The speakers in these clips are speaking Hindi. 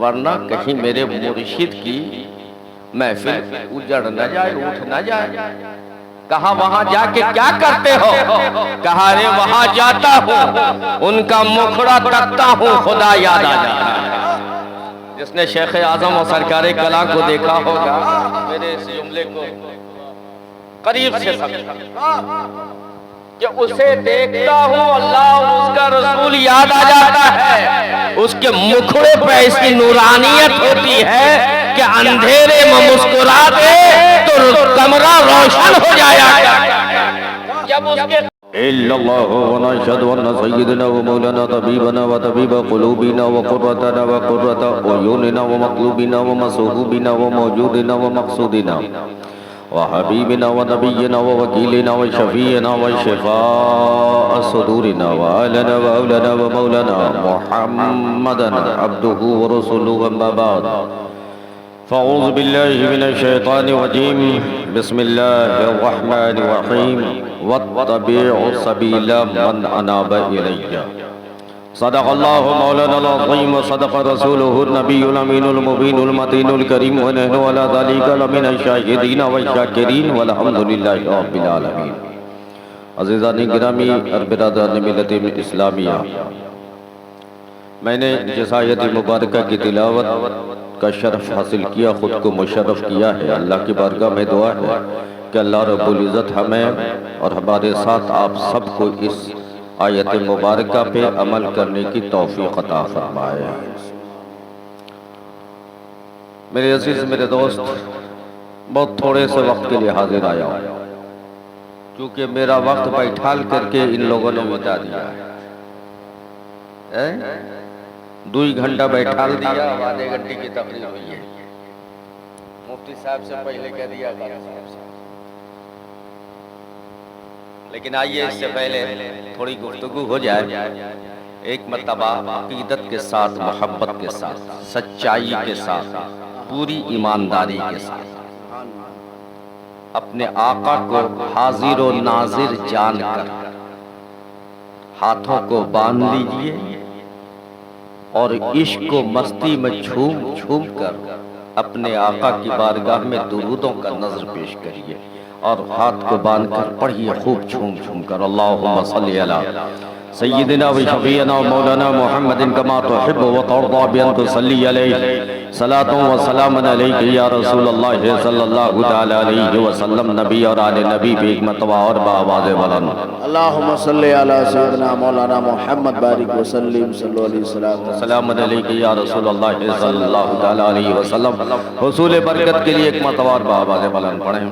वरना कहीं मेरे मुर्शिद की महफिल उजड़ न जाए, उठ न जाए। कहा वहां जाके क्या करते हो? कहा अरे वहां जाता हूं, उनका मुखड़ा तकता हूं, खुदा याद आ जाता है। जिसने शेख आजम और सरकार कला को देखा होगा मेरे इस जुमले को करीब से समझा कि उसे देखता हूँ अल्लाह और उसका रसूल याद आ जाता है। उसके मुखड़े पे ऐसी नूरानियत होती है कि अंधेरे में मुस्कुरा दे तो कमरा रोशन हो जाया। जब उसके इल्लल्लाहु व नशहदु अन्ना सय्यदना व मौलाना तबीबना व तबीब क़ुलूबिना व क़ुर्रतना व क़ुर्रत अयूनिना व मक़लूबिना व मसूहूबिना व मौजूदिना व मक़सूदिना व हबीबिना व नबीना व वकीलिना व शफीना व शिफा सुदूरिना व आलना व औलाना व मौलाना मुहम्मदन अब्दुहु व रसूलुहु अम्मा बाद फ़अऊज़ु बिल्लाहि मिनश शैतानिर रजीम बिस्मिल्लाहिर रहमानिर रहीम वत्तबिउ सबीला मन अनाब इलैया सदक़ल्लाहु मौलाना अज़ीम व सदक़ रसूलुहु नबियुल अमीनुल मुबीनुल मतीनुल करीम व नहनु अला ज़ालिका लमिनश शाहिदीन व शाकिरीन वल्हम्दुलिल्लाहि रब्बिल आलमीन। अज़ीज़ान गिरामी और बिरादरान मिल्लत इस्लामिया, मैंने जिस आयत मुबारक की तिलावत का शरफ हासिल किया, ख़ुद को मुशर्रफ किया है। अल्लाह की बारगाह में दुआ है कि अल्लाह रब्बुल इज़्ज़त हमें और हमारे साथ आप सबको इस आयत मुबारक पे अमल करने की तौफीक अता फरमाए। मेरे अजीज, मेरे दोस्त, बहुत थोड़े से वक्त के लिए हाजिर आया हूँ, क्योंकि मेरा वक्त बैठाल करके इन लोगों ने बिता दिया है। 2 घंटा बैठाल दिया, आधे घंटे की तकरीर हुई है। मुफ्ती साहब से पहले कह दिया, लेकिन आइए इससे पहले थोड़ी गुफ्तगू हो जाए। एक मर्तबा अक़ीदत के साथ, मोहब्बत के साथ, सच्चाई के साथ, पूरी ईमानदारी के साथ अपने आका को हाजिर व नाजिर जानकर हाथों को बांध लीजिए और इश्क को मस्ती में झूम झूम कर अपने आका की बारगाह में दुरूदों का नजर पेश करिए और हाथ को बांधकर पढ़िए खूब झूम झूम कर। अल्लाहुम्मा सल्ली अला सय्यिदिना व शफीअना व मौलाना मुहम्मदिन कमा तुहिब्बु व तर्दा बि अन तुसल्ली अलैहि सलातु व सलामुन अलैका या रसूलल्लाह सल्लल्लाहु तआला अलैहि व सल्लम। नबी और आले नबी भी एक मरतबा और बाआवाज़ बुलंद अल्लाहुम्मा सल्ली अला सय्यिदिना मौलाना मुहम्मद बारिक व सल्लिम सल्लल्लाहु अलैहि सलामुन अलैका या रसूलल्लाह सल्लल्लाहु तआला अलैहि व सल्लम। हुसूल बरकत के लिए एक मरतबा और बाआवाज़ बुलंद पढ़ें।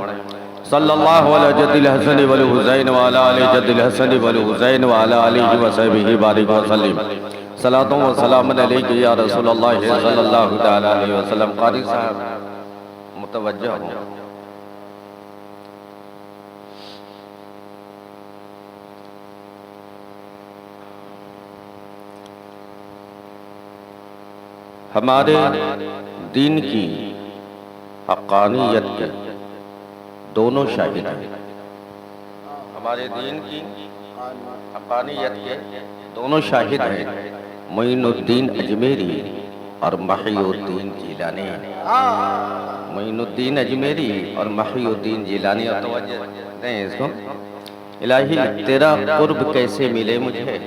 सल्लल्लाहु अलैहि जद्दिल हसन वल हुसैन व अला आलि जद्दिल हसन वल हुसैन व अला आलिहि व सहबिहि बारिक व सल्लिम सलातु व सलामुन अलैका या रसूलल्लाह सल्लल्लाहु तआला अलैहि व सल्लम। क़ारी साहब मुतवज्जह हो। हमारे दीन की हक़ानियत के दोनों शाहिद हैं। हमारे दीन की हक़ानियत के दोनों शाहिद हैं, मोइनुद्दीन अजमेरी और महियुद्दीन जिलानी। मोइनुद्दीन अजमेरी और महियुद्दीन जिलानी। और तवज्जो दें इसको। इलाही तेरा कुर्ब कैसे मिले मुझे,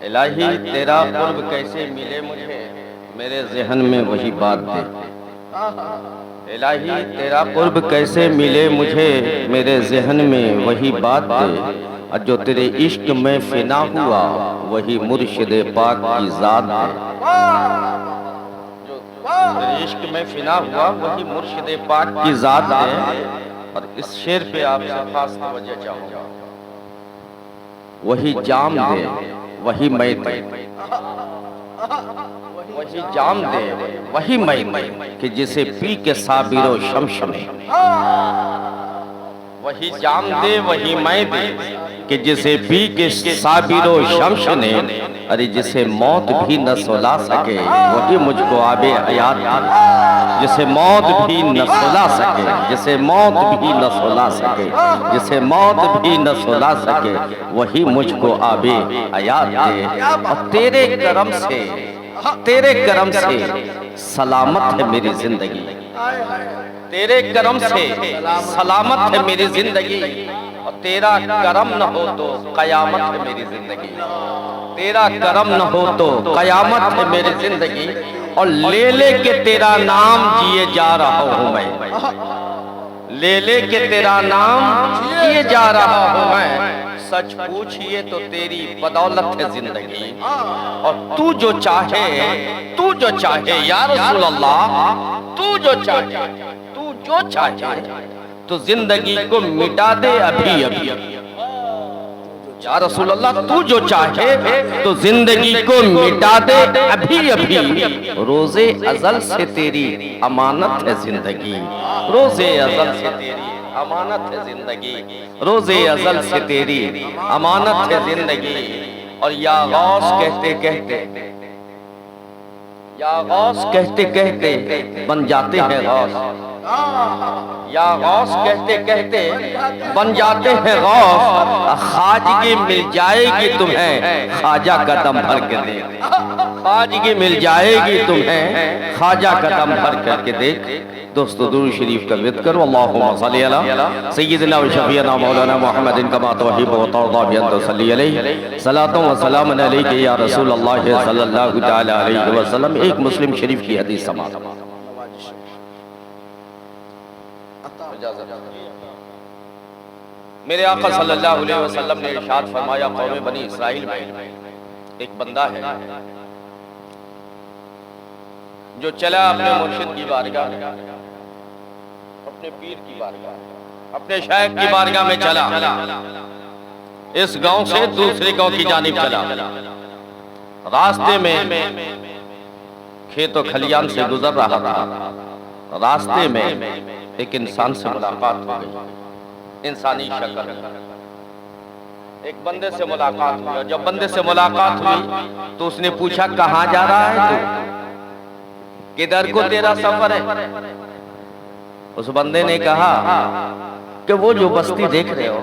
इलाही तेरा कुर्ब कैसे मिले मुझे, मेरे ज़हन में वही बात दे। इलाही तेरा कुर्ब कैसे मिले मुझे, मेरे ज़हन में वही बात दे। और जो तेरे इश्क में फिना हुआ वही मुर्शिद पाक की ज़ात है। जो तेरे इश्क में फिना हुआ वही मुर्शिद पाक की ज़ात है। और इस शेर पे आपसे खास तवज्जो चाहूँगा। वही जाम दे वही मैं दे, वही जाम दे वही मैं कि जिसे पी के साबिरो शम्स में, वही जाम दे वही मैं दे कि जिसे पी के साबिरो शम्स ने। अरे जिसे मौत भी न सुला सके वही मुझको आबे हयात, जिसे मौत भी न सुला सके, जिसे मौत भी न सुला सके, जिसे मौत भी न सुला सके वही मुझको आबे हयात दे। और तेरे करम से तेरे करम से सलामत है मेरी जिंदगी, तेरे करम से सलामत है मेरी जिंदगी, और तेरा करम न हो तो कयामत है मेरी जिंदगी, तेरा करम न हो तो कयामत है मेरी जिंदगी, और ले ले के तेरा नाम जिए जा रहा हूं मैं, ले ले के तेरा नाम जिए जा रहा हूं मैं, सच पूछिए तो तेरी बदौलत है जिंदगी, और तू जो चाहे, तू जो चाहे या रसूल अल्लाह, तू जो चाहे, तू जो चाहे तो जिंदगी को मिटा दे अभी अभी, या रसूल अल्लाह तू जो चाहे तो जिंदगी को मिटा दे अभी अभी, रोजे अजल से तेरी अमानत है जिंदगी, रोजे अजल से तेरी अमानत है जिंदगी, रोजे अजल से तेरी अमानत है जिंदगी। और या गौस कहते कहते, या गौस कहते कहते बन जाते हैं गौस, या गौस कहते कहते बन जाते हैं गौस, खाजगी मिल जाएगी तुम्हें खाजा का दम भर के देख, खाजगी मिल जाएगी तुम्हें खाजा का दम भर करके देख। दोस्तों दुरूद शरीफ का विद करो, अल्लाहुम्मा सल्ली अला सय्यिदिना व शफीना मौलाना मुहम्मदिन कमा तुहिब्बु व तर्दा भी अंत सल्ली अलैहि सलातु व सलामुन अलैका या रसूल अल्लाह सल्लल्लाहु तआला अलैहि वसल्लम। एक मुस्लिम शरीफ की हदीस समाअत। मेरे आका सल्लल्लाहु अलैहि वसल्लम ने इरशाद फरमाया, कौम बनी इस्राइल में एक बंदा है जो चला अपने मुर्शिद की बारगाह, अपने पीर की बारगाह, अपने शायख की बारगाह में चला, इस गांव से दूसरे गांव की जानिब चला, रास्ते में खेतों खलियान से गुजर रहा था, रास्ते में एक इंसान से मुलाकात हो गई, इंसानी शक्ल, एक बंदे से मुलाकात हुई, और जब बंदे से मुलाकात हुई तो उसने पूछा कहाँ जा रहा है तू, किधर को तेरा सफर है। उस बंदे ने कहा कि वो जो बस्ती देख रहे हो,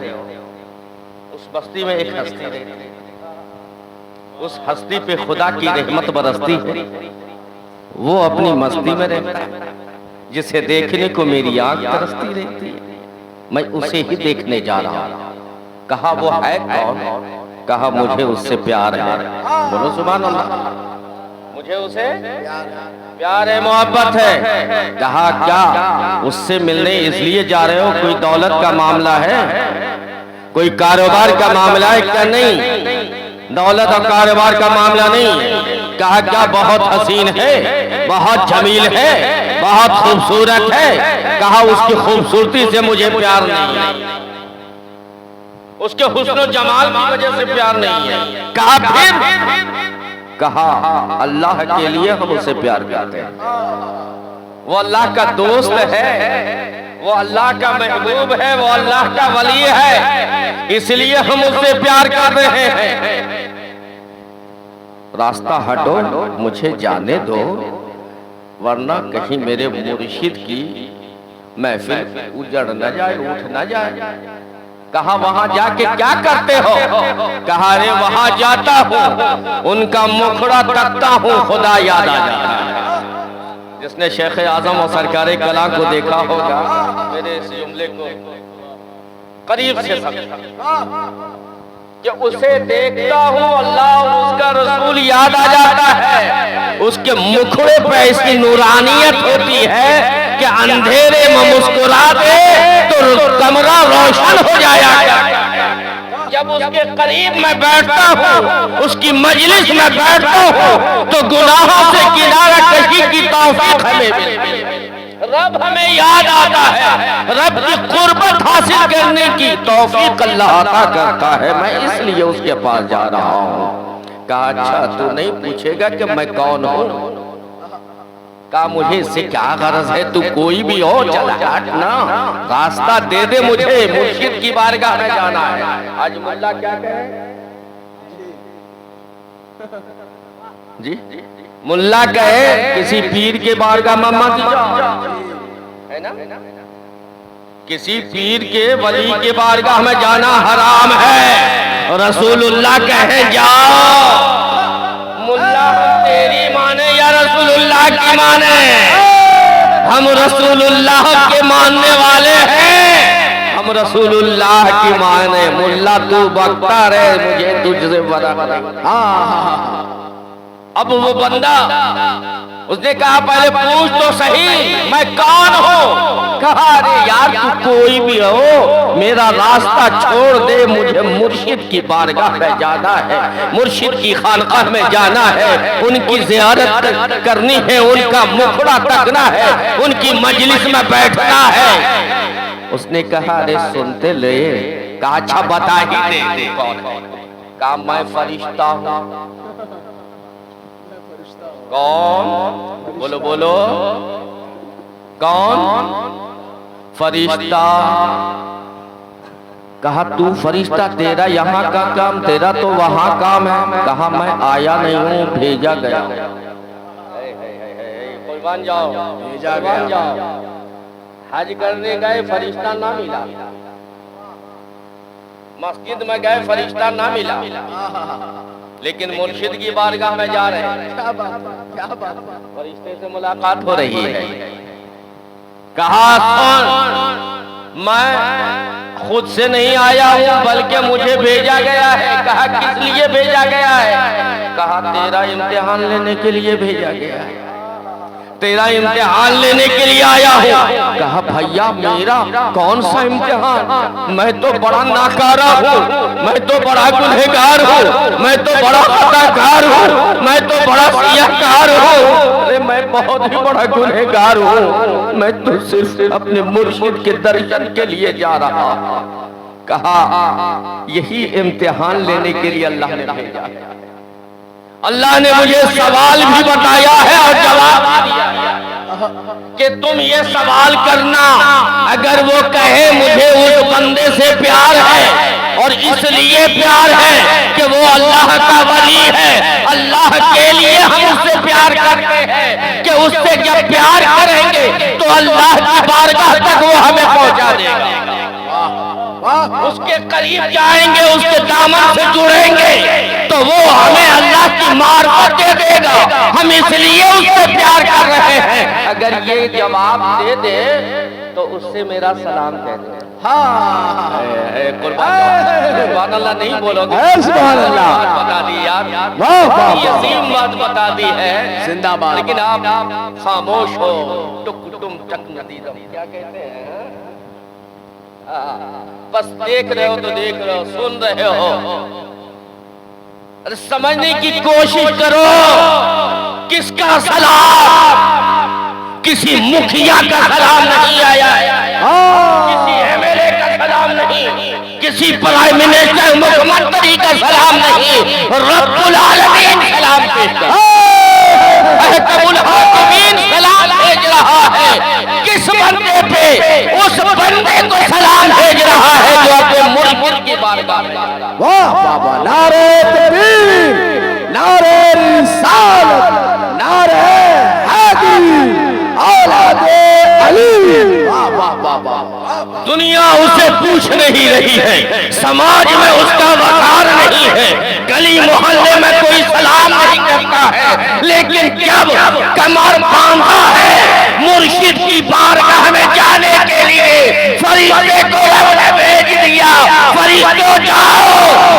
उस बस्ती में एक हस्ती रहती है, उस हस्ती पे खुदा की रहमत बरसती है, वो अपनी मस्ती में रहता है, जिसे देखने को मेरी आंख तरसती रहती है, मैं उसे ही देखने जा रहा हूं। कहा वो है कौन? कहा मुझे उससे प्यार है। बोलो सुभान अल्लाह। मुझे उसे प्यार है, मोहब्बत है। कहा क्या उससे मिलने इसलिए जा रहे हो? कोई दौलत का मामला है, कोई कारोबार का मामला है? क्या नहीं, दौलत और कारोबार का मामला नहीं। कहा क्या बहुत हसीन है, बहुत जमील है, बहुत खूबसूरत है। कहा उसकी खूबसूरती से मुझे प्यार नहीं है, उसके हुस्न जमाल की वजह से प्यार नहीं है। कहा फिर? कहा अल्लाह के लिए हम उसे प्यार करते हैं, वो अल्लाह का दोस्त है, वो अल्लाह का महबूब है, वो अल्लाह का वली है, इसलिए हम उससे प्यार कर रहे हैं। रास्ता हटो, मुझे जाने दो, वरना कहीं मेरे मुर्शिद की महफिल उजड़ न जाए, उठ न जाए। कहा वहां जाके क्या करते हो? कहा रे वहां जाता हूँ, उनका मुखड़ा तकता हूँ, खुदा याद आ जाता है। जिसने शेख आजम और सरकारे कला को देखा होगा, मेरे इस जुमले को करीब से समझा कि उसे देखता हूँ अल्लाह और उसका रसूल याद आ जाता है। उसके मुखड़े पे ऐसी नूरानियत होती है कि अंधेरे में मुस्कुरा दे तो कमरा रोशन हो जाया। जब उसके करीब मैं बैठता हूँ, उसकी मजलिस में बैठता हूँ, तो गुनाहों से किनारा कशी की तौफीक हमें मिलती है। रब हमें याद आता है, रब की कुर्बत हासिल करने की तौफीक अल्लाह अता करता है। मैं इसलिए उसके पास जा रहा हूँ। कहा अच्छा तू नहीं पूछेगा कि मैं कौन हूँ? कहा मुझे इससे क्या गरज है, तू कोई भी हो, चल हट ना, रास्ता दे दे मुझे, मुर्शिद की बारगाह में जाना है। आज मुल्ला क्या कहे जी? मुल्ला कहे किसी पीर के बारगाह में मत जाओ, है ना? किसी पीर के वली के बारगाह में जाना हराम है। रसूलुल्लाह कहे जाओ, मुल्ला तेरी मान रसूलुल्लाह की माने, हम रसूलुल्लाह के मानने वाले हैं, हम रसूलुल्लाह की माने। मुल्ला तू बकता रहे, मुझे तुझसे बड़ा। अब वो बंदा, उसने कहा पहले पूछ तो सही मैं कौन हूँ। कहा अरे यार तू कोई भी हो, मेरा रास्ता छोड़ दे, मुझे मुर्शिद की बारगाह में जाना है, मुर्शिद की खानकाह में जाना है, उनकी ज़ियारत करनी है, उनका मुखड़ा तकना है, उनकी मजलिस में बैठना है। उसने कहा अरे सुनते ले। कहा अच्छा बता ही दे कौन है। कहा मैं फरिश्ता हूँ। कौन? बोलो बोलो कौन? फरिश्ता। कहा तू फरिश्ता, तेरा यहाँ का काम, तेरा तो वहाँ काम है। कहा मैं आया नहीं हूँ, भेजा गया। कुर्बान जाओ, भेजा गया। हज करने गए, फरिश्ता ना मिला। मस्जिद में गए, फरिश्ता ना मिला, लेकिन मुर्शिद की बारगाह में जा रहे हैं। क्या बात, फरिश्ते से मुलाकात हो रही है। कहा सुन, मैं खुद से नहीं आया हूँ, बल्कि मुझे भेजा गया है। कहा किस लिए भेजा गया है? कहा तेरा इम्तिहान लेने के लिए भेजा गया है, तेरा इम्तिहान लेने के लिए आया हूँ। कहा भैया मेरा कौन सा इम्तिहान? मैं तो बड़ा नाकारा हूँ, मैं तो बड़ा गुनहगार हूँ, मैं तो बड़ा खताकार हूँ, मैं तो बड़ा सियाहकार हूँ। अरे मैं बहुत ही बड़ा गुनहगार हूँ, मैं तो सिर्फ अपने मुर्शिद के दर्शन के लिए जा रहा। कहा यही इम्तिहान लेने के लिए अल्लाह ने भेजा है। अल्लाह ने मुझे सवाल भी बताया है और जवाब दिया है कि तुम ये सवाल करना, अगर वो कहे मुझे उस बंदे से प्यार है और इसलिए प्यार है कि वो अल्लाह का वली है, अल्लाह के लिए हम उससे प्यार करते हैं कि उससे जब प्यार करेंगे तो अल्लाह की बारगाह तक वो हमें पहुंचा देगा, उसके करीब जाएंगे, उसके दामन से जुड़ेंगे तो वो हमें अल्लाह की मार्फत दे देगा, हम इसलिए उससे प्यार कर रहे हैं। अगर ये जवाब दे दे तो उससे मेरा सलाम कह दे। कुर्बान अल्लाह नहीं बोलोगे? बता दी यार, यसीम बात बता दी है, जिंदाबाद। लेकिन आप खामोश हो। टुम टक नदीदम क्या कहते हैं? बस देख रहे हो तो देख रहे हो, सुन रहे हो, अरे समझने की कोशिश करो। किसका सलाम? किसी मुखिया का सलाम नहीं आया, किसी एमएलए का सलाम नहीं, किसी प्राइम मिनिस्टर मुख्यमंत्री का सलाम नहीं, रब्बुल आलमीन सलाम पेश कर, अहकमुल हाकिमीन सलाम भेज रहा है। किस बंदे पे? उस बंदे को सलाम भेज रहा है जो अपने मुर्शिद की बारगाह में। वाह बाबा, नारे तकबीर, नारे रिसालत, नारे हैदरी, औलादे अली। वाह वाह वाह वाह। दुनिया उसे पूछ नहीं रही है, समाज में उसका वकार नहीं है, गली मोहल्ले में कोई सलाम नहीं करता है, लेकिन जब कमर बांधा है मुर्शिद की बारगाह में जाने के लिए, फरिश्ते को रब ने भेज दिया, फरिश्तों जाओ,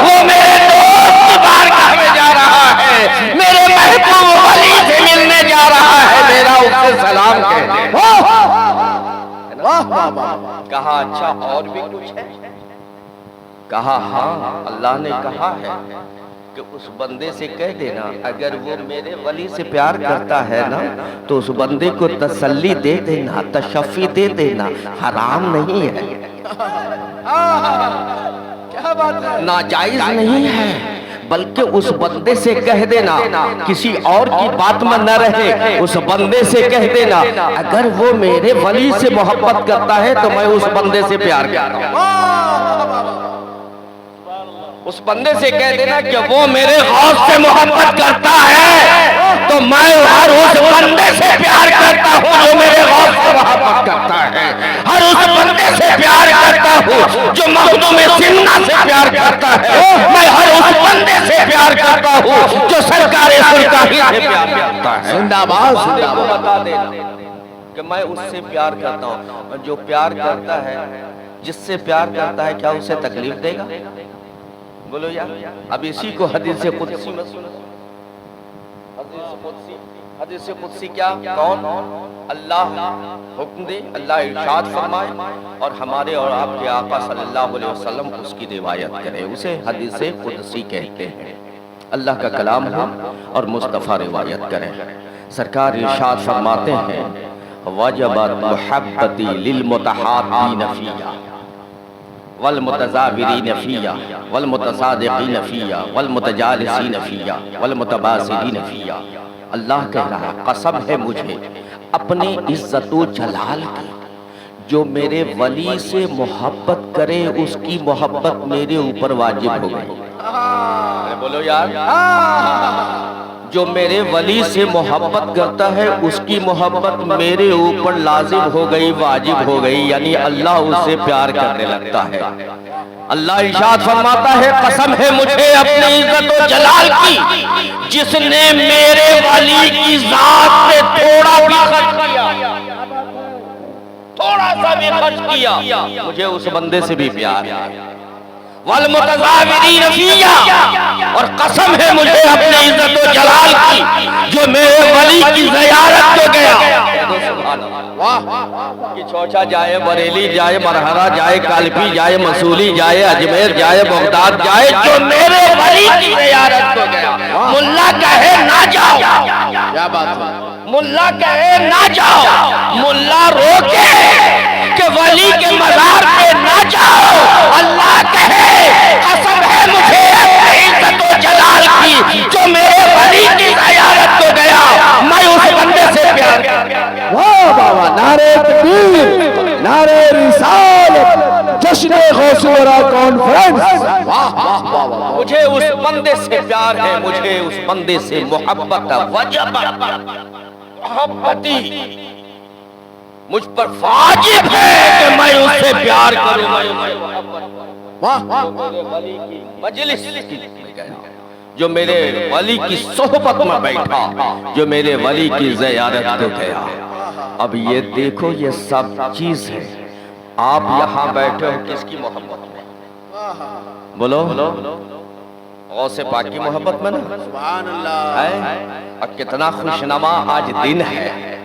वो मेरे दोस्त की बारगाह में जा रहा है, मेरे महबूब वली से मिलने जा रहा है, मेरा उससे सलाम कह दे। कहा अच्छा और भी कुछ है? कहा हाँ, अल्लाह ने कहा है कि उस बंदे से कह देना, अगर वो मेरे वली से प्यार करता है ना तो उस बंदे को तसल्ली दे देना, तशफ़ी दे देना, हराम नहीं है, क्या बात है, नाजायज नहीं है, बल्कि उस बंदे से कह देना, किसी और की बात में न रहे, उस बंदे से कह देना अगर वो मेरे वली से मोहब्बत करता है तो मैं उस बंदे से प्यार करता हूं। उस बंदे से कह देना कि वो मेरे गौस से मोहब्बत करता है तो मैं हर उस बंदे से प्यार करता हूँ जो मेरे गौस से मोहब्बत करता है, हर उस बंदे से प्यार करता हूँ जो मखदूम सिन्ना से प्यार करता है। मैं हर उस बंदे से प्यार करता हूँ जो सरकार सुल्तानी से प्यार करता है। जिंदाबाद जिंदाबाद। बता देना कि मैं उससे प्यार करता हूँ। जो प्यार करता है, जिससे प्यार करता है, क्या उसे तकलीफ देगा? बोलो यार। अब इसी को हदीस कुदसी में सुनो। हदीस कुदसी क्या? कौन? अल्लाह हुक्म दे, अल्लाह इरशाद फरमाए और हमारे और आपके आका सल्लल्लाहु अलैहि वसल्लम उसकी रिवायत करे, उसे हदीस कुदसी कहते हैं। अल्लाह का कलाम हो और मुस्तफ़ा रिवायत करे। सरकार इरशाद फरमाते हैं, वजबत मुहब्बती लिल मुतहाब्बीन फिया वल मुतज़ाविरीन फिया वल मुतसादिकीन फिया वल मुतजालिसीन फिया वल मुतबासिलीन फिया। अल्लाह कह रहा, कसम है मुझे अपने इज्जत व जलाल की, जो मेरे वली से मोहब्बत करे उसकी मोहब्बत मेरे ऊपर वाजिब हो गई। बोलो यार। जो मेरे वली से मोहब्बत करता है उसकी मोहब्बत मेरे ऊपर लाजिम हो गई, वाजिब हो गई, यानी अल्लाह उससे प्यार करने लगता है। अल्लाह इरशाद फरमाता है, कसम है मुझे अपनी इज्जत व जलाल की, जिसने मेरे वली की जात पे थोड़ा भी खर्च किया, थोड़ा सा भी खर्च किया, मुझे उस बंदे से भी प्यार है। वल मुतज़ाविरीन फिया, और कसम है मुझे अपनी इज्जत व जलाल की, जो मेरे वली की ज़ियारत को गया। कि चौचा जाए, बरेली जाए, मरहरा जाए, कालपी जाए, मसूली जाए, अजमेर जाए, बगदाद जाए, जो मेरे वली की ज़ियारत को गया। मुल्ला कहे ना जाओ, क्या बात है? मुल्ला कहे ना जाओ, मुल्ला रोके कि वली के मज़ार पे ना जाओ। अल्लाह कहे, कसम है मुझे अपनी इज्जत व जलाल की, जो मेरे वली की ज़ियारत को गया, मैं उस बंदे से प्यार करता हूं। वाह बाबा, नारे तकबीर, नारे रिसालत, जश्न गौसुरा कॉन्फ्रेंस। वाह वाह वाह। मुझे उस बंदे से प्यार है, मुझे उस बंदे से मोहब्बत है। वजबत मोहब्बती मुझ पर वाजिब है कि मैं उससे प्यार करूं। वाह वाह। मेरे वली की मजलिस जो मेरे वली की सोहबत में बैठा, जो मेरे वली की ज़ियारत को गया। अब ये देखो, ये सब चीज है। आप यहाँ बैठे हो किसकी मोहब्बत में? बोलो गौसे पाक की मोहब्बत में ना? सुभान अल्लाह। है? और कितना खुशनुमा आज दिन है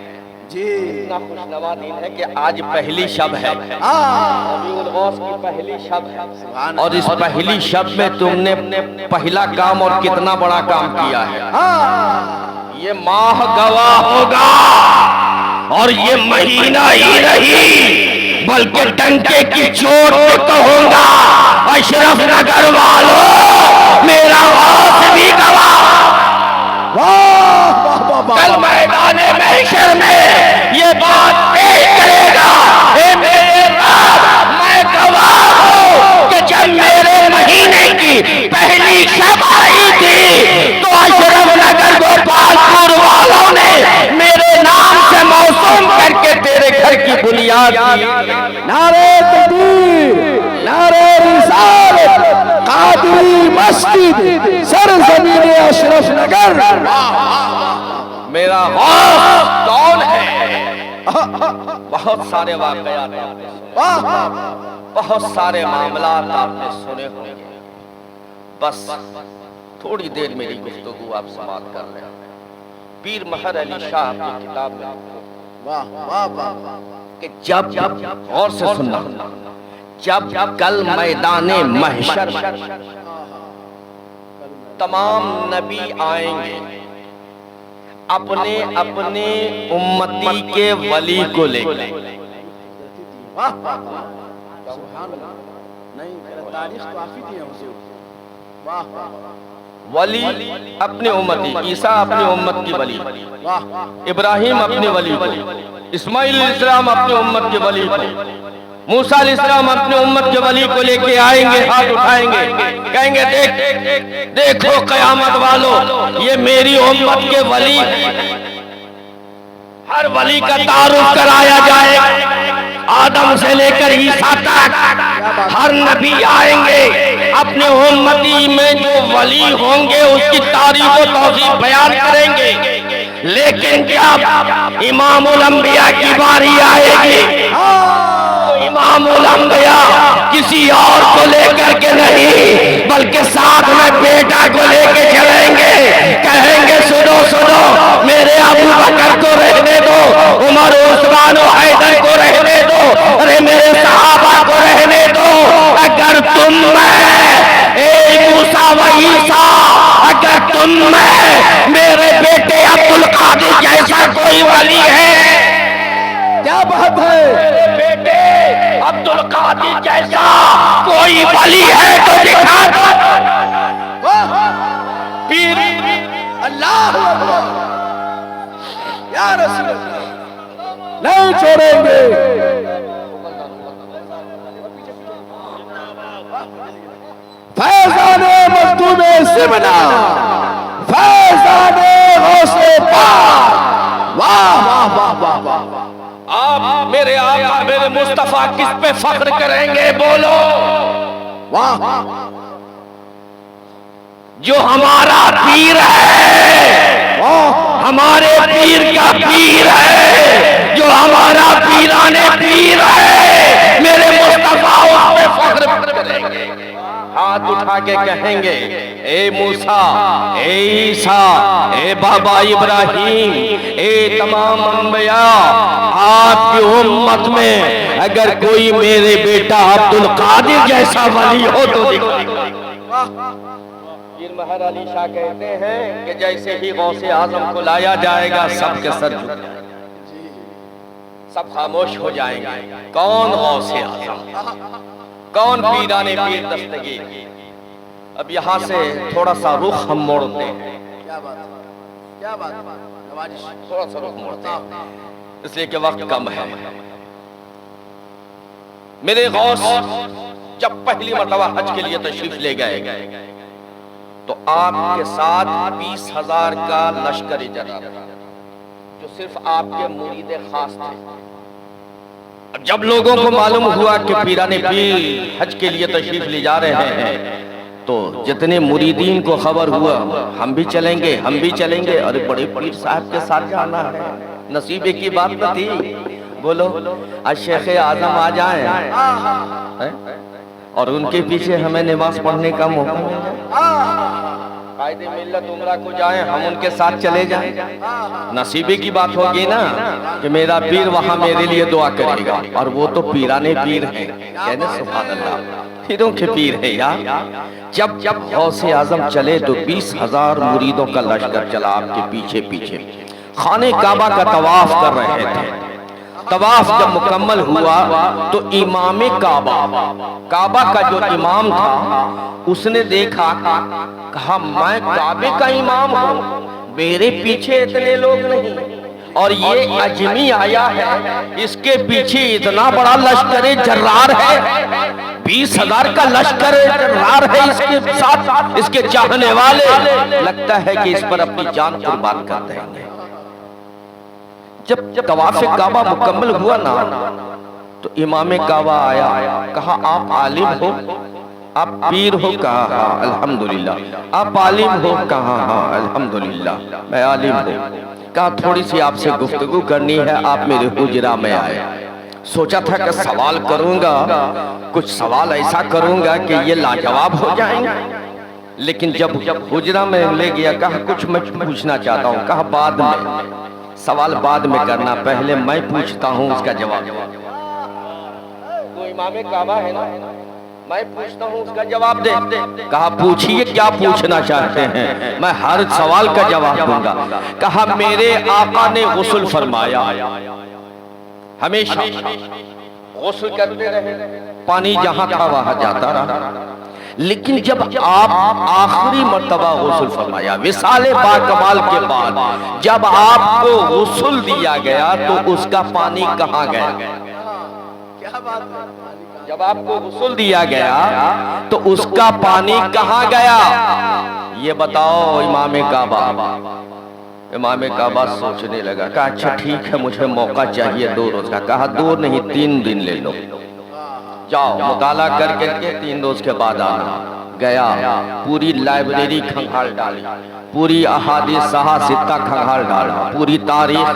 जी। इतना खुशनुमा दिन है कि आज पहली शब है, रबीउल गौस की पहली शब है। और इस पहली शब में तुमने पहला काम और कितना बड़ा काम किया है। ये माह गवाह होगा, और ये महीना ही नहीं बल्कि डंके की चोट पे कहूंगा, अशरफ नगर वालों, मेरा गौस भी गवाह। कल मैदाने महशर में ये बात पेश करेगा, हे मेरे रब, मैं गवाह हूं कि जब मेरे महीने की पहली शब आई थी तो अशरफ नगर गोपालपुर वालों ने मेरे नाम से मौसूम करके तेरे घर की बुनियाद की। नारे तकबीर, नारे रिसालत, कादरी मस्जिद, सरजमीन अशरफ नगर। मेरा गौस कौन है? बहुत सारे वाक़यात आपने सुने, बहुत सारे मामलात आपने सुने होंगे। बस थोड़ी देर मेरी गुफ्तगू आप समाप्त कर लें। पीर महर अली शाह अपनी किताब में वाह वाह वाह कि जब गौर से सुनना, जब कल मैदाने महशर तमाम नबी आएंगे अपने अपने उम्मती के वली को लेकर। वली अपने उम्मती, ईसा अपनी उम्मत की वली, इब्राहिम अपने वली को, इस्माइल इस्लाम अपने उम्मत के वली को, मूसा इस्लाम अपने उम्मत के वली को लेके आएंगे, हाथ उठाएंगे, कहेंगे देखो कयामत वालों, ये मेरी उम्मत के वली। हर वली का तारुफ कराया जाए, आदम से लेकर ईसा तक हर नबी आएंगे, अपने उम्मती में जो वली होंगे उसकी तारीफ और तौसीफ बयान करेंगे। लेकिन जब इमामुल अंबिया की बारी आएगी, इमामुल अंबिया किसी और को लेकर के नहीं बल्कि साथ में बेटा को लेके चलेंगे। कहेंगे सुनो सुनो, मेरे अबू बकर को रहने दो, उमर उस्मान और हैदर को रहने दो, अरे मेरे सहाबा को रहने दो। अगर तुम मूसा व ईसा, अगर तुम मेरे बेटे अब्दुल कादिर जैसा कोई वली है, क्या बात है, बेटे अब्दुल कादिर जैसा कोई वली है तो दिखा दो। पीर अल्लाह अकबर, या रसूल अल्लाह, नहीं छोड़ेंगे। फैज़ाने मखदूमे सिमना, फैज़ाने गौसे पाक, वाह वाह वाह वाह वाह। आप मेरे आका मेरे मुस्तफा किस पे फख्र करेंगे, बोलो। वाह, जो हमारा पीर है, हमारे पीर का पीर है, जो हमारा पीराने पीर है, मेरे मुस्तफा उस पे फख्र करेंगे। हाथ उठा के कहेंगे, ए मूसा, ए ईसा, ए बाबा इब्राहिम, ए तमाम अंबिया, आपकी उम्मत में अगर कोई मेरे बेटा अब्दुल कादिर जैसा वली हो तो पीर महर अली शाह कहते हैं कि जैसे ही गौसे आजम को लाया जाएगा सबके सर झुक जाएंगे, सब खामोश हो जाएंगे। कौन गौसे आजम, कौन पीराने पीर दस्तगीर। अब यहाँ से थोड़ा सा रुख हम मोड़ते हैं, क्या बात, क्या बात, नवाजिश, थोड़ा सा रुख मोड़ते हैं इसलिए कि वक्त कम है। मेरे गौस जब पहली मर्तबा हज के लिए तशरीफ ले गए तो आपके साथ 20,000 का लश्कर जरा जो सिर्फ आपके मुरीद खास थे। अब जब लोगों को मालूम हुआ कि पीराने पीर हज के लिए तशरीफ ले जा रहे हैं तो जितने मुरीदीन को खबर हुआ हम भी चलेंगे, हम भी चलेंगे। अरे बड़े पीर साहब के साथ जाना है, नसीबे की बात न थी। बोलो आज शेख आजम आ जाए और उनके पीछे हमें नमाज पढ़ने का मौका मिल जाए, कायदे मिल्लत उमरा को जाए, हम उनके साथ चले जाएं। नसीबे की बात होगी ना कि मेरा पीर वहां मेरे लिए दुआ करेगा, और वो तो पीराने पीर हैं। कहने सुभान अल्लाह, पीरों के पीर है यार। जब जब गौसे आजम चले तो 20,000 मुरीदों का लश्कर चला आपके पीछे पीछे। खाने काबा का तवाफ कर रहे थे। तवाफ जब मुकम्मल हुआ तो इमाम काबा, काबा का जो इमाम था उसने देखा, कहा मैं काबे का इमाम हूँ, मेरे पीछे इतने लोग नहीं, और ये अजमी आया है, इसके पीछे इतना बड़ा लश्कर जर्रार है, 20,000 का लश्कर जर्रार है इसके साथ, इसके चाहने वाले, लगता है कि इस पर अपनी जान कुर्बान कर देंगे। जब तवाफ़े काबा मुकम्मल हुआ ना तो इमाम काबा आया, कहा आप आलिम हो, आप पीर हो? कहा हाँ अल्हम्दुलिल्लाह। आप आलिम हो? कहा हाँ अल्हम्दुलिल्लाह मैं आलिम हूँ। कहा थोड़ी सी आपसे गुफ्तगू करनी है, आप मेरे हुजरा में आए। सोचा था कि सवाल करूंगा, कुछ सवाल ऐसा करूंगा कि ये लाजवाब हो जाएंगे, लेकिन जब हुजरा में ले गया, कहा कुछ मैं पूछना चाहता हूँ। कहा बाद में, सवाल बाद में करना, पहले मैं पूछता हूँ उसका जवाब। तो इमाम काबा है ना, मैं पूछता हूँ उसका जवाब दे। कहा पूछिए क्या पूछना चाहते हैं, मैं हर सवाल का जवाब दूंगा। कहा मेरे आका ने गुस्ल फरमाया, हमेशा गुस्ल करते रहे, पानी जहां था वहां जाता रहा, लेकिन जब आप आखिरी मर्तबा गुस्ल फरमाया विसाले बाकमाल के बाद, जब आपको गुस्ल दिया गया तो उसका पानी कहाँ गया? क्या बात है, जब आपको गुस्ल दिया गया तो उसका पानी कहाँ गया? ये बताओ इमाम काबा। इमाम काबा सोचने लगा, कहा अच्छा ठीक है, मुझे मौका चाहिए 2 रोज का। कहा 2 नहीं 3 दिन ले लो, जाओ मुताला करके 3 रोज के बाद आना। गया, पूरी लाइब्रेरी खंगाल डाली, पूरी अहादीस सहा सित्ता खंगाल डाला, पूरी तारीख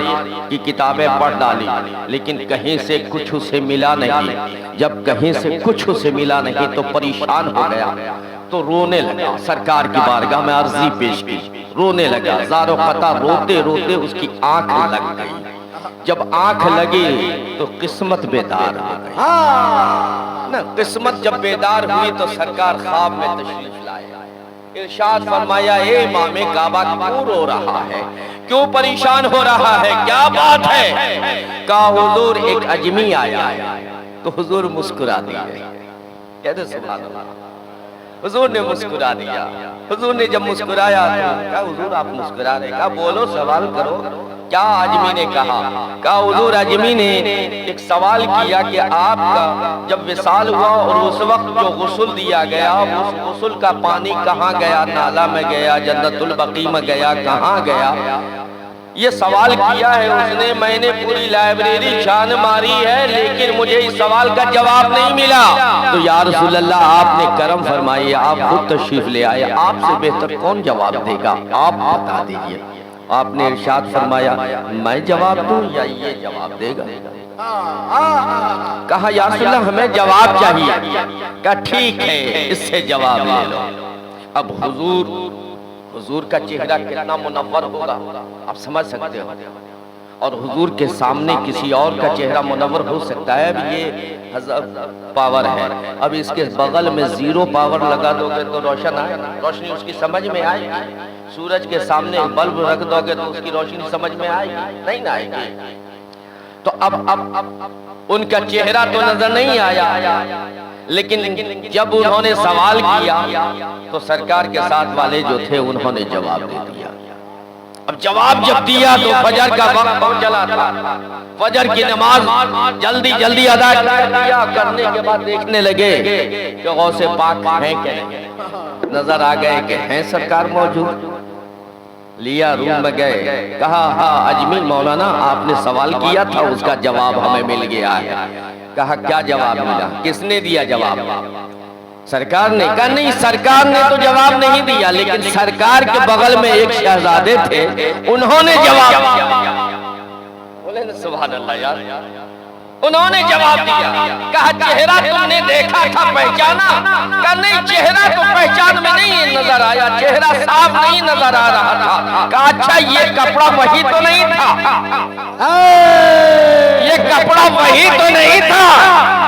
की किताबें पढ़ डाली, लेकिन कहीं से कुछ उसे मिला नहीं। जब कहीं से कुछ उसे मिला नहीं तो परेशान हो गया, तो रोने लगा। सरकार की बारगाह में अर्जी पेश की, रोने लगा। ज़ारो क़ता रोते रोते उसकी आंख लग गई। जब आंख लगी तो किस्मत बेदार हो गई। ना किस्मत जब बेदार हुई तो सरकार ख्वाब में तशरीफ लाए। इरशाद फरमाया, ए इमाम काबा क्यों रो रहा है, क्यों परेशान हो रहा है, क्या बात है? कहा हुजूर एक अजमी आया। तो हुजूर मुस्कुरा दिए। कहते सुभान अल्लाह। हुजूर ने मुस्कुरा दिया। हुजूर ने जब मुस्कुराया तो कहा हुजूर आप मुस्कुरा रहे, कहा बोलो सवाल करो। क्या आजमी ने कहा हुजूर आजमी ने एक सवाल किया कि आपका जब विसाल हुआ और उस वक्त जो गुस्ल दिया गया, उस गुस्ल का पानी कहाँ गया? नाला में गया, जन्नतुल बकी में गया, कहाँ गया? ये सवाल किया है उसने। मैंने पूरी लाइब्रेरी छान मारी है, लेकिन मुझे इस सवाल का जवाब नहीं मिला। तो या रसूल अल्लाह आपने करम फरमाइए, आप खुद तशरीफ ले आए, आपसे बेहतर कौन जवाब देगा, आप बता दीजिए। आपने इरशाद फरमाया, मैं जवाब दूं या ये जवाब देगा? कहा या रसूल अल्लाह हमें जवाब चाहिए। कहा ठीक है, इससे जवाब ले लो। अब हुजूर का चेहरा कितना मुनव्वर होगा आप समझ सकते हो, और हुजूर के सामने किसी और का चेहरा मुनव्वर हो सकता है। अब ये 1000 पावर है, अब इसके बगल में 0 पावर लगा दोगे तो रोशनी उसकी समझ में आएगी। सूरज के सामने बल्ब रख दोगे तो उसकी रोशनी समझ में आएगी? नहीं ना आएगी। तो अब उनका चेहरा तो नजर नहीं आया, लेकिन जब उन्होंने सवाल किया तो सरकार के साथ वाले जो थे उन्होंने जवाब दे दिया। अब जवाब जब दिया तो फजर का वक्त पहुंच चला था। फजर की नमाज जल्दी जल्दी अदा कर दिया। करने के बाद देखने लगे कि गौसे पाक हैं क्या? नजर आ गए कि हैं सरकार मौजूद। लिया, रूम में गए, कहा हाँ अजमी मौलाना आपने सवाल किया था, उसका जवाब हमें मिल गया है। कहा क्या जवाब मिला? किसने दिया जवाब? सरकार ने। कहा नहीं, सरकार ने तो जवाब नहीं दिया, लेकिन सरकार के बगल में एक शहजादे थे, उन्होंने जवाब दिया। बोले ना सुभान अल्लाह यार। उन्होंने जवाब दिया। कहा चेहरा तुमने देखा था, पहचाना? कहा नहीं, चेहरा तो पहचान में नहीं नजर आया, चेहरा साफ नहीं नजर आ रहा था। कहा अच्छा ये कपड़ा वही तो नहीं था? ये कपड़ा वही तो नहीं था?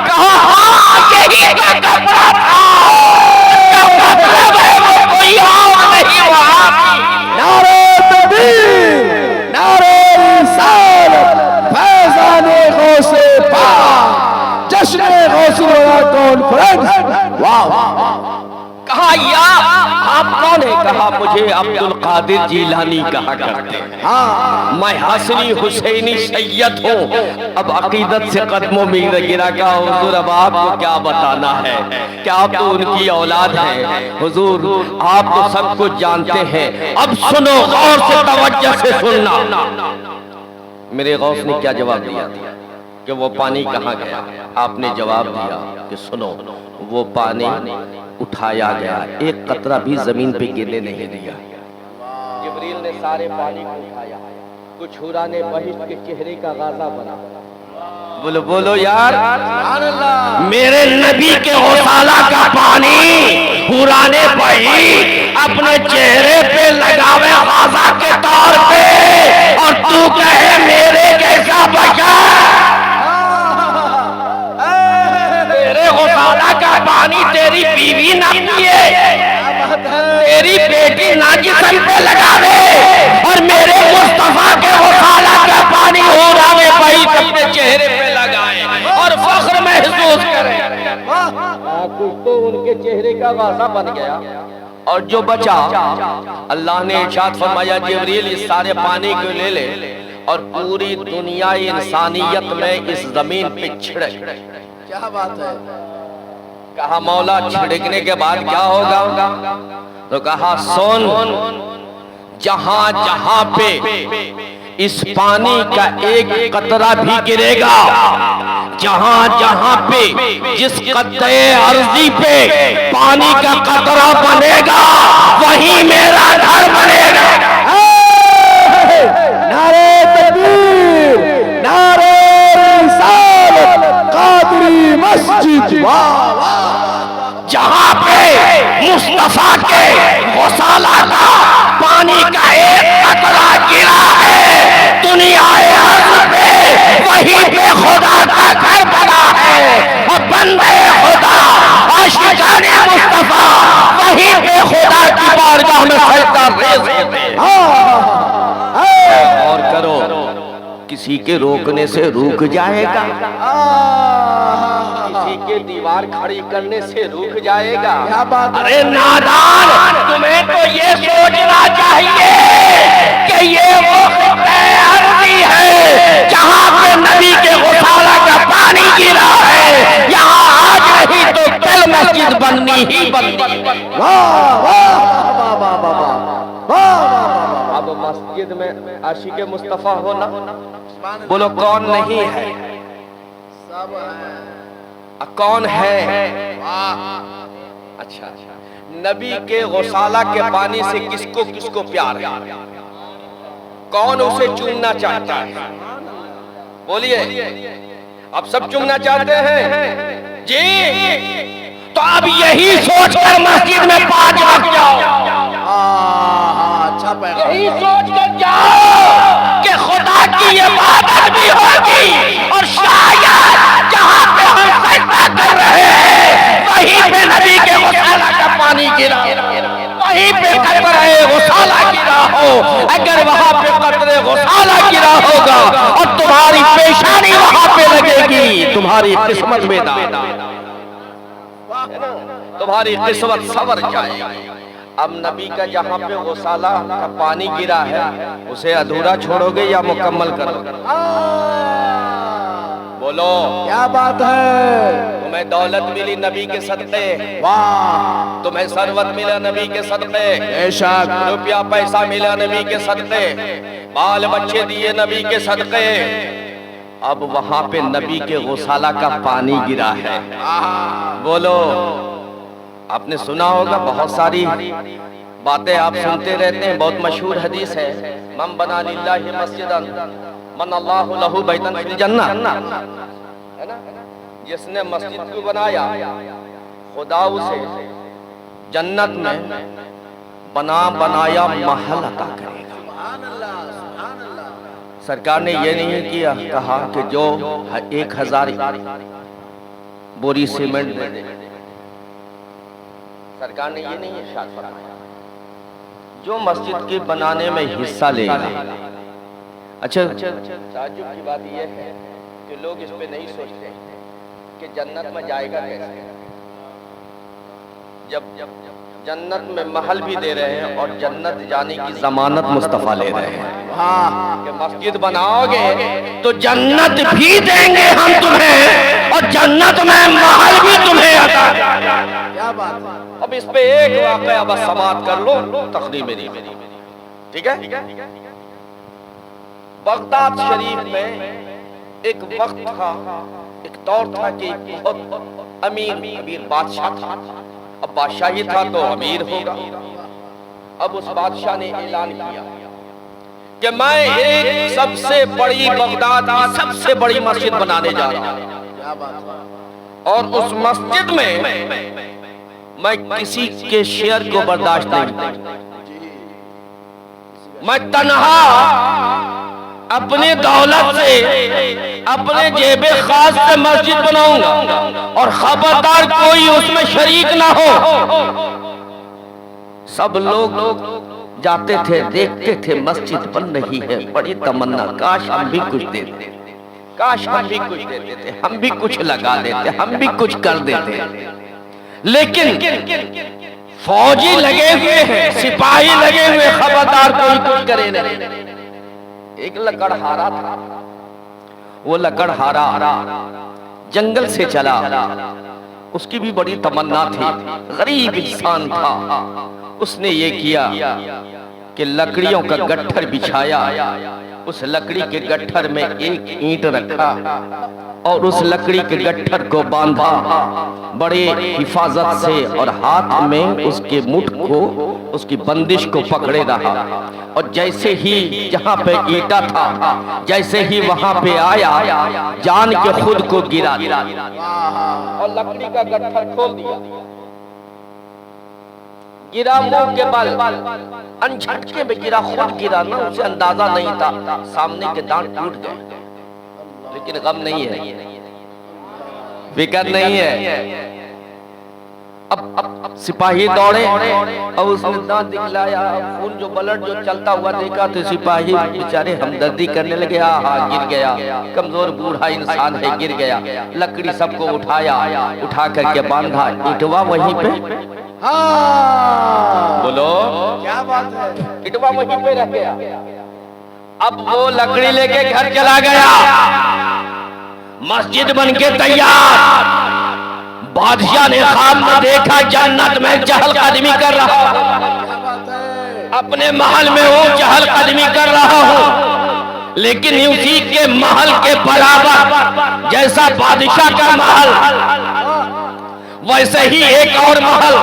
कहा हाँ यही तो कपड़ा था। कोई और नहीं वहां। नारे तकबीर, नारे रिसालत, फैज़ाने गौसे पाक, जश्न गौसुल वरा कॉन्फ्रेंस। वाह। कहा या आप कौन है? कहा मुझे अब्दुल कादिर जीलानी कहा करते हैं। हाँ, मैं हसनी हुसैनी सैयद हूँ। अब अकीदत से कदमों में गिरा। कहा हुजूर अब आपको क्या बताना है, क्या आप तो उनकी औलाद हैं। हुजूर आप तो सब कुछ जानते हैं, अब सुनो गौर से, तवज्जो से सुनना। मेरे गौस ने क्या जवाब दिया कि वो पानी कहाँ गया? आपने जवाब दिया कि सुनो, वो पानी उठाया गया, एक कतरा भी जमीन पे गिरने नहीं दिया। जिब्रील ने सारे पानी को उठाया, कुछ हुरा ने बहिश्त के चेहरे का गाजा बना। बोलो बोलो यार, मेरे नबी के गौसाला का पानी हुरा ने बहिश्त अपने चेहरे पे लगावे गाजा के तौर पे, और तू कहे मेरे कैसा बचा? गौसाला का पानी तेरी बीवी ना पिए, तेरी बेटी ना जिस्म पे लगावे, और मेरे मुस्तफा के गौसाला का पानी हुरा में भाई अपने चेहरे पे लगाए और फख्र महसूस करे। कुछ तो उनके चेहरे का गासा बन गया। और जो बचा, अल्लाह ने इरशाद फरमाया जिब्रील इस सारे पानी को ले ले और पूरी दुनिया इंसानियत में इस जमीन पे छिड़क। क्या बात है? कहा मौला छिड़कने के बाद क्या होगा? तो कहा सुन, जहां जहां पे इस पानी का एक कतरा भी गिरेगा, जहां जहां पे जिस कतरे अर्जी पे पानी का कतरा बनेगा, वहीं मेरा घर बनेगा। नारे तकबीर, नारे रिसालत, कादरी मस्जिद। वाह वाह। जहां पे मुस्तफा के गौसाला का पानी का एक कतरा गिरा है, दुनिया पे वहीं पे खुदा का घर बना है। और बंदे खुदा आशिकाने मुस्तफा वहीं पे खुदा की बारगाह में सजदा रेज़ होते हैं। और करो, किसी के रोकने से रुक जाएगा, किसी के दीवार खड़ी करने से रुक जाएगा। क्या बात। अरे नादान, तुम्हें तो ये सोचना चाहिए कि ये वो अर्ज़ी है जहां पे नबी के गौसाला का पानी गिरा है। यहाँ आज नहीं तो कल मस्जिद बननी ही बननी। वाह वाह वाह वाह वाह वाह। अब मस्जिद में आशिक मुस्तफा होना, बोलो कौन नहीं है? सब कौन है? अच्छा, नबी के गौसाला के पानी से किसको किसको प्यार है? कौन उसे चूमना चाहता है? बोलिए, अब सब चूमना चाहते हैं जी? तो अब यही सोचकर मस्जिद में 5 वक्त जाओ। अच्छा पैगाम। यही सोचकर जाओ कि खुदा की इबादत भी होगी, और शायद जहां पे हम सजदा कर रहे हैं वहीं पे नबी के गौसाला का पानी गिरा, वहीं पे कतरे गौसाला गिरा हो। अगर वहां पे कतरे गौसाला गिरा होगा और तुम्हारी पेशानी वहां पे लगेगी, तुम्हारी किस्मत में दादा, तुम्हारी किस्मत सवर जाएगी। अब नबी का जहां पे गौसाला का पानी गिरा है, उसे अधूरा छोड़ोगे या मुकम्मल करोगे? बोलो, क्या बात है। तुम्हें दौलत मिली नबी के सदक़े, वाह। तुम्हें सरवत मिला नबी के सदक़े, बेशक। रुपया पैसा मिला नबी के सदक़े, बाल बच्चे दिए नबी के सदक़े। अब वहां पे नबी के गौसाला का पानी गिरा है। बोलो, आपने सुना होगा, बहुत सारी बातें आप सुनते रहते हैं। बहुत मशहूर हदीस है, मन बना लिल्लाहि मस्जिदन मन अल्लाहु लहू बैतन फिल जन्नह, है ना? जिसने मस्जिद को बनाया, खुदा उसे जन्नत में बना बनाया महल अता करेगा। सरकार ने ये नहीं किया, कहा कि जो 1000 बोरी सीमेंट दे दे। सरकार ने ये नहीं इरशाद फरमाया, जो मस्जिद के बनाने में हिस्सा लेगा। अच्छा, ताज्जुब की बात यह है कि लोग इस पे नहीं सोचते कि जन्नत में जाएगा कैसे। जब जन्नत में महल भी दे रहे हैं और जन्नत जाने की जमानत मुस्तफा ले रहे हैं। कि मस्जिद बनाओगे तो जन्नत भी देंगे हम तुम्हें, और जन्नत में महल भी तुम्हें अता। क्या बात है। अब इस पे एक वाकया बस समाप्त कर लो, तकरीर मेरी, ठीक है? बगदाद शरीफ में एक वक्त था, एक दौर था कि बहुत अमीर बादशाह था। अब बादशाही था तो अमीर होगा। अब उस बादशाह ने ऐलान किया कि मैं एक सबसे बड़ी, बगदाद की सबसे बड़ी मस्जिद बनाने जा रहा हूं, और उस मस्जिद में मैं किसी के शेयर को बर्दाश्त नहीं, मैं तन्हा अपने दौलत से, अपने जेबे खास से मस्जिद बनाऊंगा, और खबरदार कोई उसमें शरीक ना हो। सब लोग जाते थे, देखते थे, मस्जिद बन रही है, बड़ी तमन्ना, काश हम भी कुछ देते, काश हम भी कुछ देते थे, हम भी कुछ लगा देते, हम भी कुछ कर देते। लेकिन फौजी लगे हुए हैं, सिपाही लगे हुए, खबरदार कोई कुछ करे नहीं। एक लकड़हारा था, वो लकड़हारा जंगल से चला, उसकी भी बड़ी तमन्ना थी, गरीब इंसान था। उसने ये किया कि लकड़ियों का गट्ठर बिछाया, उस लकड़ी के गट्ठर में एक ईंट रखा और उस लकड़ी के गट्ठर को बांधा बड़े हिफाजत से और हाथ में उसके मुठ को, उसकी बंदिश को पकड़े रहा। और जैसे ही जहां पे ईंटा था, जैसे ही वहां पे आया, जान के खुद को गिरा दिया और लकड़ी का गट्ठर खोल दिया। गिरा मुंह के बल, अनझटके में गिरा, खुद गिरा ना, उसे अंदाजा नहीं था, सामने के दांत टूट गए। लेकिन गम नहीं है, फिक्र नहीं है। अब सिपाही दौड़े और उसने दांत दिखलाया, खून जो ब्लड जो चलता हुआ देखा तो सिपाही बेचारे हमदर्दी करने लगे। हाँ गिर गया, कमजोर बूढ़ा इंसान है, गिर गया। लकड़ी सबको उठाया, उठा करके बांधा, इटवा वहीं पे। हाँ बोलो क्या बात है, इटवा वहीं पे रह गया। अब वो लकड़ी लेके घर चला गया, मस्जिद बन के तैयार। बादशाह ने ख्वाब में देखा जन्नत में चहलकदमी कर रहा हूं, अपने महल में हूं, चहलकदमी कर रहा हूं, लेकिन उसी के महल के बराबर जैसा बादशाह का महल, वैसे ही एक और महल,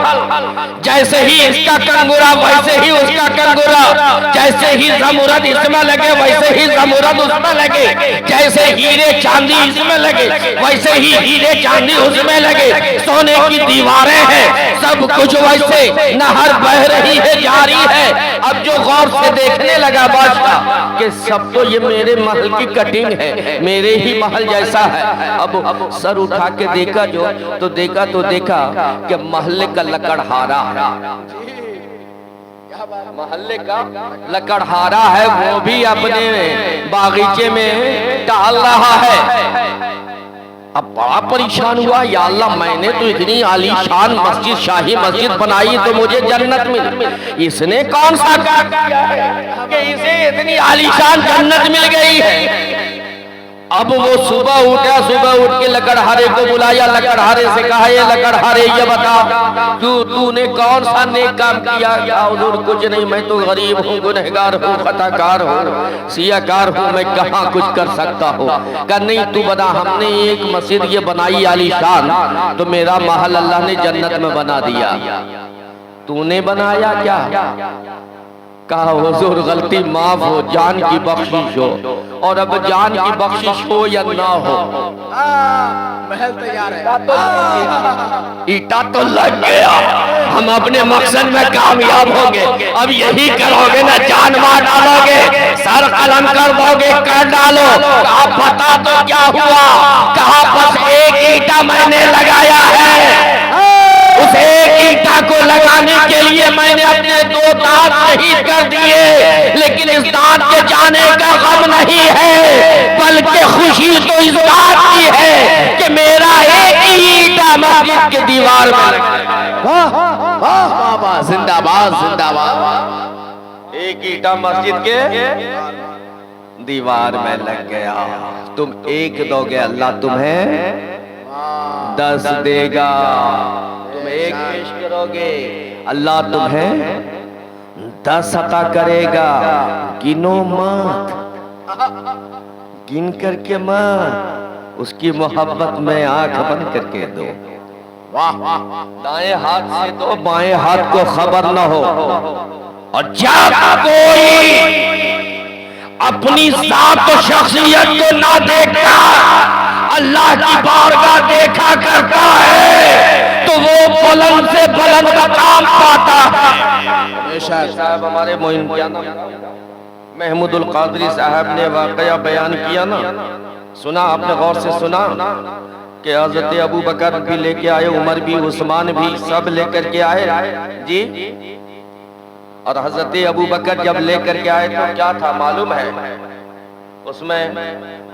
जैसे ही इसका कंगूरा वैसे ही उसका कंगूरा, जैसे ही जमुरद इसमें लगे वैसे ही जमुरद उसमें लगे, जैसे हीरे चांदी इसमें लगे वैसे ही हीरे चांदी उसमें लगे। सोने की दीवारें हैं, सब कुछ वैसे, नहर बह रही है, जारी है। अब जो गौर से देखने लगा बादशाह कि सब तो ये मेरे महल की कटिंग है, मेरे ही महल जैसा है। अब सर उठा के देखा तो देखा कि महल्ले का लकड़हारा, महल्ले का लकड़हारा है, वो भी अपने बागीचे में टहल रहा है। अब बड़ा परेशान हुआ, या अल्लाह मैंने तो इतनी आलीशान मस्जिद, शाही मस्जिद बनाई तो मुझे जन्नत मिली, इसने कौन सा काम किया है कि इसे इतनी आलीशान जन्नत मिल गई है। अब वो सुबह उठा, सुबह उठ के लकड़हारे को बुलाया, लकड़हारे से कहा, ये लकड़हारे ये बता तूने कौन सा नेक काम किया? हुजूर कुछ नहीं, मैं तो गरीब हूँ, गुनहगार हूँ, खताकार हूँ, सियाकार हूँ, मैं कहाँ कुछ कर सकता हूँ। कहा नहीं तू बता, हमने एक मस्जिद ये बनाई आलीशान, तो मेरा महल अल्लाह ने जन्नत में बना दिया, तूने बनाया क्या? कहा हुजूर गलती माफ हो, जान की बख्शिश हो, और अब जान की बख्शिश हो या ना हो, महल तैयार है, ईटा तो लग गया, हम अपने मकसद में कामयाब होंगे। अब यही करोगे ना, जान मार डालोगे, सर कलम कर दोगे, कर डालो। कहा पता तो क्या हुआ? कहा बस एक ईटा मैंने लगाया है, उस एक ईटा को लगाने के लिए मैंने अपने 2 दांत शहीद कर दिए, लेकिन इस दांत के जाने का गम नहीं है, बल्कि खुशी तो इस बात की है कि मेरा एक ही ईटा मस्जिद की दीवार में। वाह वाह वाह, जिंदाबाद जिंदाबाद। एक ईटा मस्जिद के दीवार में लग गया। तुम एक दोगे, अल्लाह तुम्हें 10 देगा। तुम एक पेश करोगे, अल्लाह तुम्हें 10 अता करेगा। गिनो मत, गिन करके मत, उसकी मोहब्बत में आंख बंद करके दो। दाएं हाथ से दो, बाएं हाथ को खबर न हो। और जब कोई अपनी जात और शख्सियत को ना देखता, अल्लाह की बारगाह देखा करता है, तो वो बुलंद से बुलंद मकाम पाता है। साहब हमारे मोइन महमूदुल कादरी साहब ने वाकया बयान किया ना, सुना आपने गौर से सुना कि हजरत अबू बकर भी लेके आए, उमर भी, उस्मान भी, सब लेकर के आए जी। और हजरत अबू बकर जब लेकर के आए तो क्या था मालूम है? उसमें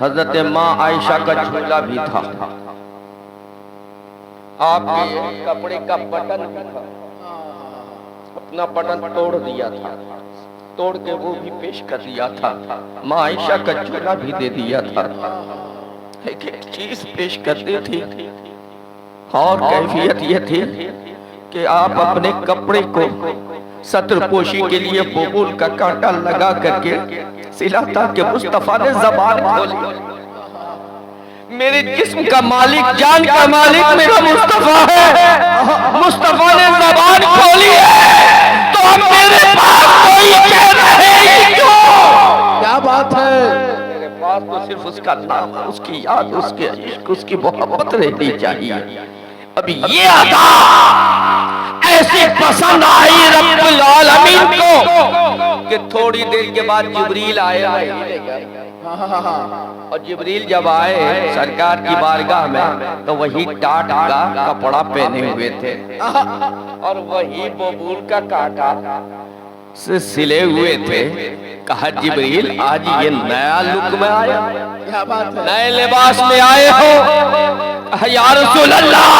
हजरत माँ आयशा का झूला भी था, आपके कपड़े का बटन भी था, अपना बटन तोड़ दिया था, तोड़ के वो भी पेश कर दिया था, माँ आयशा का झूला भी दे दिया था। एक एक चीज पेश करती थी, और कैफियत ये थी कि आप अपने कपड़े को सत्रपोशी के लिए बबूल का कांटा लगा करके सिलाता के मुस्तफा ने जबान खोली। मेरे जिस्म का मालिक, जान का मालिक मेरा मुस्तफा है। मुस्तफा ने जबान खोली है तो अब मेरे पास कोई कह रहे हैं क्यों? क्या बात है? मेरे पास तो सिर्फ उसका नाम, उसकी याद, उसके इश्क, उसकी मोहब्बत रहनी चाहिए। अभी ये अदा ऐसी पसंद आई रब्बुल आलमीन को कि थोड़ी देर के बाद जिब्रील आया। और जिब्रील जब आए सरकार की बारगाह में तो वही टाट का कपड़ा पहने हुए थे और वही बबूल का कांटा से सिले हुए थे। कहा जिब्रील आज ये नया लुक में आया, क्या बात है? नए लिबास में आए हो। या रसूल अल्लाह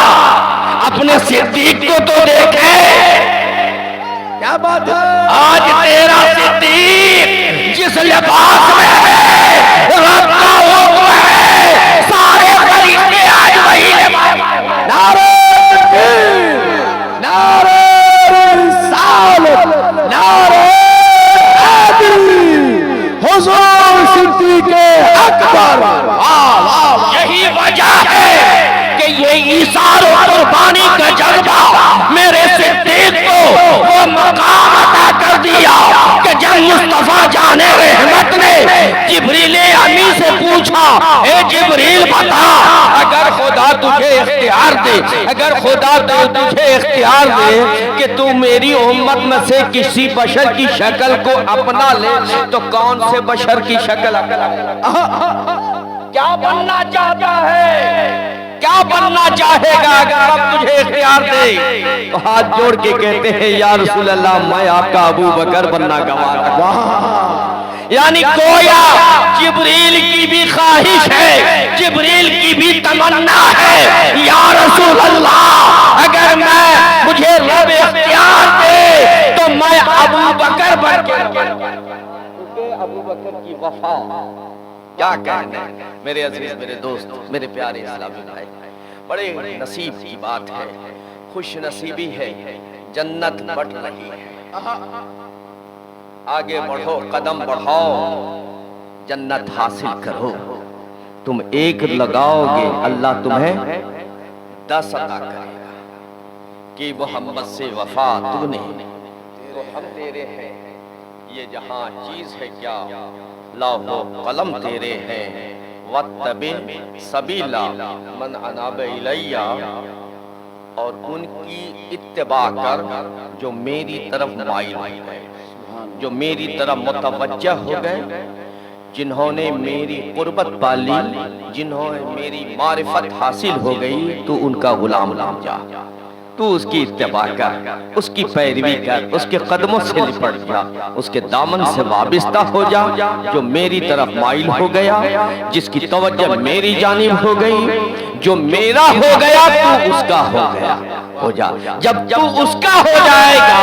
अपने सिद्दीक को तो देखे। क्या बात है? आज तेरा सिद्दीक जिस लिबास में है, रब का हुक्म है, सारे फरिश्ते आज वही लिबास। नारे तकबीर, नारे रिसालत, नारे हैदरी, हुजूर सिद्दीक़ अकबर। यही वजह है कि ये ईसार और कुर्बानी का जज्बा मेरे सिद्दीक को वो मकाम अता कर दिया कि जब मुस्तफा जाने रहमत ने जिब्रील अमीन से पूछा, ए जिब्रील बता, अगर खुदा तुझे इख्तियार दे, अगर खुदा तुझे इख्तियार दे कि तू मेरी उम्मत में से किसी बशर की शक्ल को अपना ले तो कौन से बशर की शक्ल क्या बनना चाहता है? क्या बनना चाहेगा अगर रब तुझे इख्तियार दे? तो हाथ जोड़ के कहते हैं या रसूल अल्लाह मैं आपका अबू बकर बनना गवारा। यानी गोया जिब्रील की भी ख्वाहिश है, जिब्रील की भी तमन्ना है, या रसूल अल्लाह अगर मुझे रब इख्तियार दे तो मैं अबू बकर बन के अबू बकर की वफा। क्या कहना मेरे अजीज, मेरे दोस्त, मेरे प्यारे इस्लामी भाई, बड़े नसीब की बात है, खुश नसीबी है, जन्नत बट रही है। आगे बढ़ो, कदम बढ़ाओ, जन्नत हासिल करो। तुम एक लगाओगे अल्लाह तुम्हें 10 अता करेगा कि मोहम्मद से वफा तूने तो हम तेरे हैं, ये जहां चीज है क्या लाहो कलम तेरे हैं, वत्तबे सबीला मन अनाबे इलैया, और उनकी इत्तिबा कर जो मेरी तरफ माइल हो गए, जो मेरी तरफ मुतवज्जह हो गए, जिन्होंने मेरी कुर्बत पाली, जिन्होंने मेरी मारिफत हासिल हो गई, तू उनका गुलाम बन जा, तू उसकी इत्तिबा कर, उसकी पैरवी कर, उसके कदमों से लिपट जा, उसके दामन से वाबिस्ता हो जा, जो मेरी तरफ माइल हो गया, जिसकी तवज्जो मेरी जानिब हो गई, जो मेरा हो गया तू उसका हो गया हो जा। जब तू उसका हो जाएगा,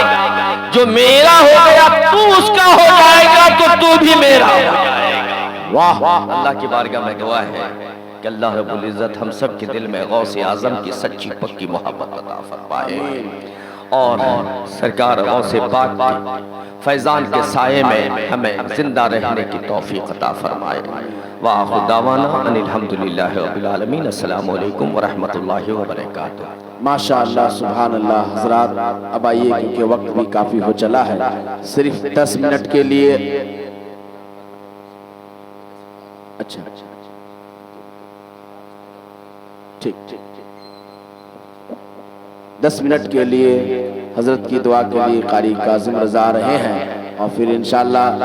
जो मेरा हो गया तू उसका हो जाएगा, तो तू भी मेरा हो जाएगा। वाह, अल्लाह की बारगाह में गवाह है कि अल्लाह रब्बुल इज़्ज़त हम सब के दिल में गौसे आज़म की सच्ची पक्की मोहब्बत अता फरमाए और सरकार गौसे पाक की फैज़ान के साये में हमें जिंदा रहने की तौफीक अता फरमाए। व आखिर दावाना अनिल हम्दुलिल्लाहि रब्बिल आलमीन। अस्सलामु अलैकुम व रहमतुल्लाहि व बरकातुहू। माशाअल्लाह, सुभान अल्लाह। हजरात अब आइए, क्योंकि वक्त भी काफी हो चला है, सिर्फ 10 मिनट के लिए। अच्छा, ठीक, 10 मिनट के लिए हजरत की दुआ के लिए कारी काज़िम रज़ा रहे हैं और फिर इंशाअल्लाह